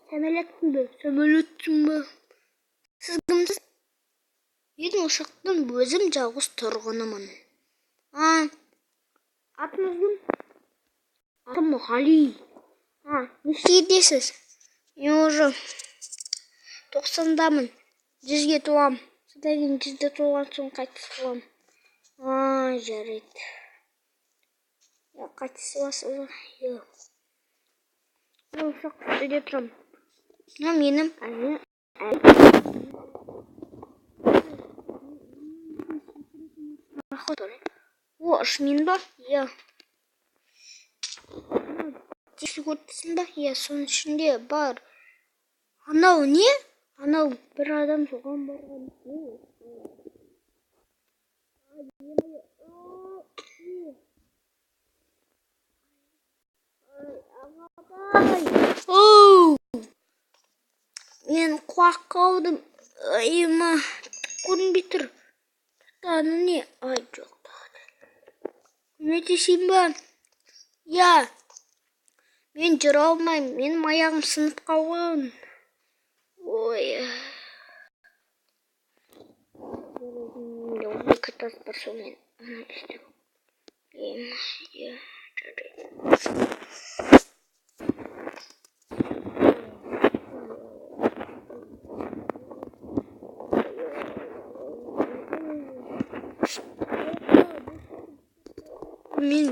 Сөмелеттің бі? Сіз кімсіз? Мен ошақтың өзім жалғыз тұрғынымын. Атыңыз кім? Атым Ғали. Нешедесіз? Мен уже 90-дамын. 100-ге толам. Содан кейін 100-де толған соң қайтыс болам. Жарайды. Қайтыс боласыз ба? Мен ошақ үстіде тұрам. Менің шмен ба? Тесік өттісің ба? Соның ішінде бар. Анау не? Анау бір адам соған барған. Мен құлақ қалдым. Айыма көрінбей тұр. Тұтаны не? Жоқ. Көмектесейін ба? Мен жүре алмаймын. Менің аяғым сынып қалған. Екі тас бар сонымен. Мен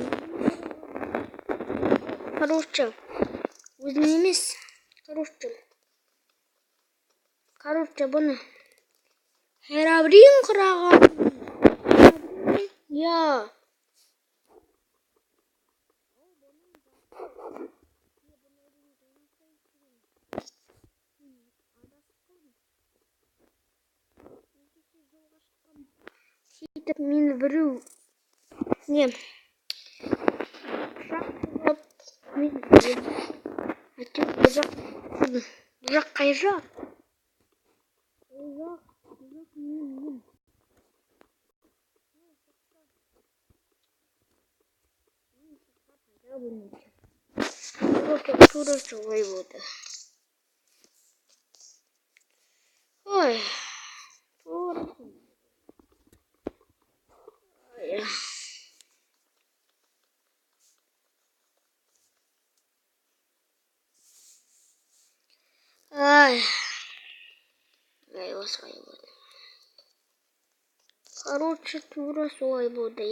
өзім емес. Бұны Херабрин қыраған. Сөйтіп мені біреу бұл жақ қай жақ? Тура солай болды. Осылай болды. Тура солай болды,